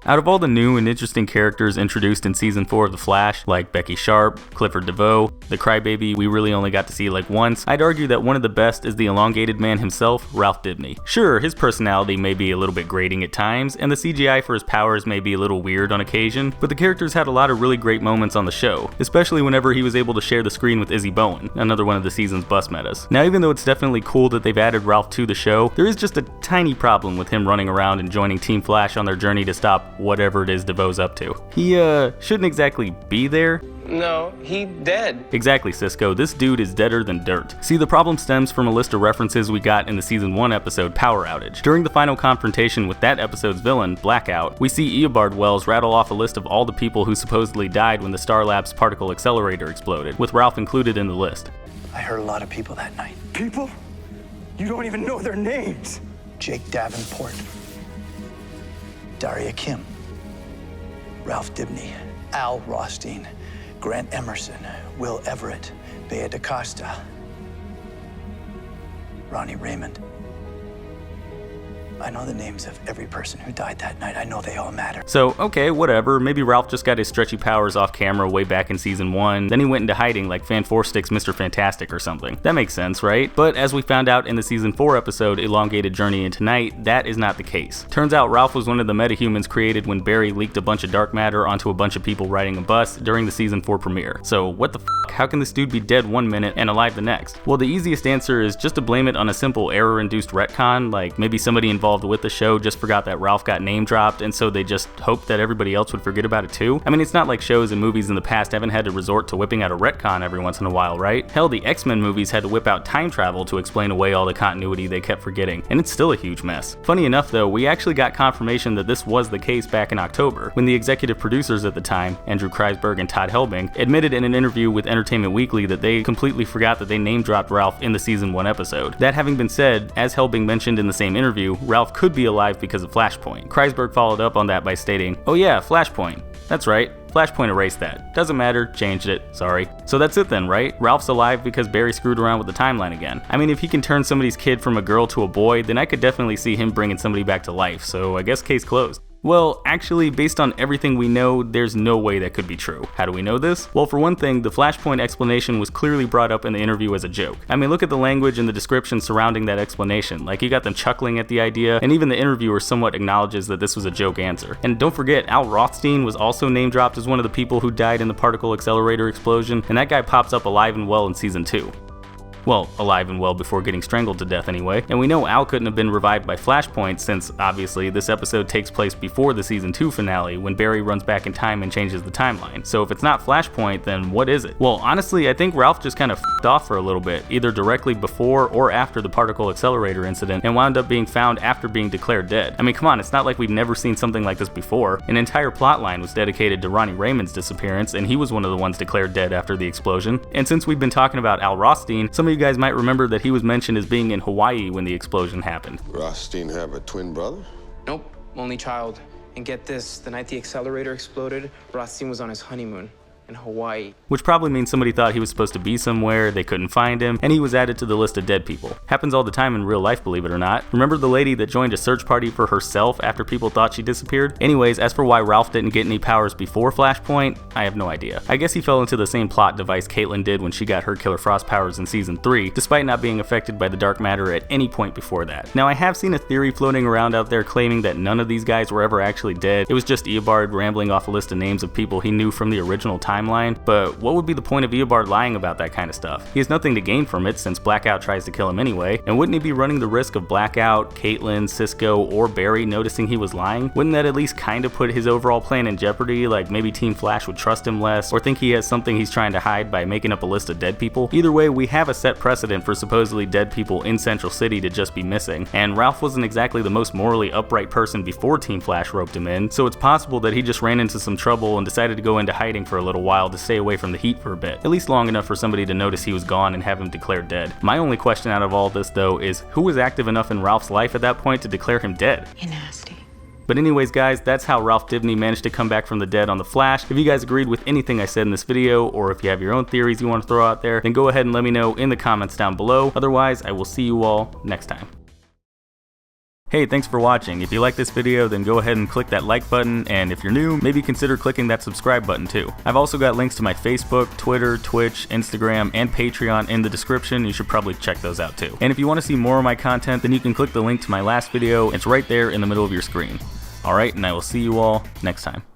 Out of all the new and interesting characters introduced in season 4 of The Flash, like Becky Sharp, Clifford DeVoe, the crybaby we really only got to see like once, I'd argue that one of the best is the elongated man himself, Ralph Dibny. Sure, his personality may be a little bit grating at times, and the CGI for his powers may be a little weird on occasion, but the character's had a lot of really great moments on the show, especially whenever he was able to share the screen with Izzy Bowen, another one of the season's bus metas. Now, even though it's definitely cool that they've added Ralph to the show, there is just a tiny problem with him running around and joining Team Flash on their journey to stop whatever it is DeVoe's up to. He, shouldn't exactly be there. No, he dead. Exactly, Cisco. This dude is deader than dirt. See, the problem stems from a list of references we got in the season 1 episode Power Outage. During the final confrontation with that episode's villain, Blackout, we see Eobard Wells rattle off a list of all the people who supposedly died when the Star Labs particle accelerator exploded, with Ralph included in the list. I heard a lot of people that night. People? You don't even know their names. Jake Davenport, Daria Kim, Ralph Dibny, Al Rothstein, Grant Emerson, Will Everett, Bea DaCosta, Ronnie Raymond. I know the names of every person who died that night. I know they all matter. So, okay, whatever. Maybe Ralph just got his stretchy powers off camera way back in season 1, then he went into hiding like Fan 4-Stick's Mr. Fantastic or something. That makes sense, right? But as we found out in the season 4 episode, Elongated Journey into Night, that is not the case. Turns out Ralph was one of the metahumans created when Barry leaked a bunch of dark matter onto a bunch of people riding a bus during the season 4 premiere. So what the f***? How can this dude be dead one minute and alive the next? Well, the easiest answer is just to blame it on a simple error-induced retcon, like maybe somebody involved with the show just forgot that Ralph got name dropped, and so they just hoped that everybody else would forget about it too. I mean, it's not like shows and movies in the past haven't had to resort to whipping out a retcon every once in a while, right? Hell, the X-Men movies had to whip out time travel to explain away all the continuity they kept forgetting, and it's still a huge mess. Funny enough though, we actually got confirmation that this was the case back in October, when the executive producers at the time, Andrew Kreisberg and Todd Helbing, admitted in an interview with Entertainment Weekly that they completely forgot that they name dropped Ralph in the season 1 episode. That having been said, as Helbing mentioned in the same interview, Ralph could be alive because of Flashpoint. Kreisberg followed up on that by stating, "Oh yeah, Flashpoint. That's right. Flashpoint erased that. Doesn't matter, changed it, sorry." So that's it then, right? Ralph's alive because Barry screwed around with the timeline again. I mean, if he can turn somebody's kid from a girl to a boy, then I could definitely see him bringing somebody back to life, so I guess case closed. Well, actually, based on everything we know, there's no way that could be true. How do we know this? Well, for one thing, the Flashpoint explanation was clearly brought up in the interview as a joke. I mean, look at the language and the description surrounding that explanation. Like, you got them chuckling at the idea, and even the interviewer somewhat acknowledges that this was a joke answer. And don't forget, Al Rothstein was also name dropped as one of the people who died in the particle accelerator explosion, and that guy pops up alive and well in season 2. Well, alive and well before getting strangled to death anyway. And we know Al couldn't have been revived by Flashpoint since, obviously, this episode takes place before the season 2 finale when Barry runs back in time and changes the timeline. So if it's not Flashpoint, then what is it? Well, honestly, I think Ralph just kind of f***ed off for a little bit, either directly before or after the particle accelerator incident, and wound up being found after being declared dead. I mean, come on, it's not like we've never seen something like this before. An entire plotline was dedicated to Ronnie Raymond's disappearance, and he was one of the ones declared dead after the explosion. And since we've been talking about Al Rothstein, some of you guys might remember that he was mentioned as being in Hawaii when the explosion happened. Rothstein have a twin brother? Nope, only child. And get this, the night the accelerator exploded, Rothstein was on his honeymoon in Hawaii. Which probably means somebody thought he was supposed to be somewhere, they couldn't find him, and he was added to the list of dead people. Happens all the time in real life, believe it or not. Remember the lady that joined a search party for herself after people thought she disappeared? Anyways, as for why Ralph didn't get any powers before Flashpoint, I have no idea. I guess he fell into the same plot device Caitlin did when she got her Killer Frost powers in season 3, despite not being affected by the dark matter at any point before that. Now, I have seen a theory floating around out there claiming that none of these guys were ever actually dead. It was just Eobard rambling off a list of names of people he knew from the original timeline, but what would be the point of Eobard lying about that kind of stuff? He has nothing to gain from it since Blackout tries to kill him anyway, and wouldn't he be running the risk of Blackout, Caitlin, Cisco, or Barry noticing he was lying? Wouldn't that at least kind of put his overall plan in jeopardy, like maybe Team Flash would trust him less, or think he has something he's trying to hide by making up a list of dead people? Either way, we have a set precedent for supposedly dead people in Central City to just be missing, and Ralph wasn't exactly the most morally upright person before Team Flash roped him in, so it's possible that he just ran into some trouble and decided to go into hiding for a little while to stay away from the heat for a bit, at least long enough for somebody to notice he was gone and have him declared dead. My only question out of all this though is who was active enough in Ralph's life at that point to declare him dead? You're nasty. But anyways guys, that's how Ralph Dibny managed to come back from the dead on The Flash. If you guys agreed with anything I said in this video, or if you have your own theories you want to throw out there, then go ahead and let me know in the comments down below. Otherwise, I will see you all next time. Hey, thanks for watching. If you like this video, then go ahead and click that like button, and if you're new, maybe consider clicking that subscribe button too. I've also got links to my Facebook, Twitter, Twitch, Instagram, and Patreon in the description. You should probably check those out too. And if you want to see more of my content, then you can click the link to my last video. It's right there in the middle of your screen. Alright, and I will see you all next time.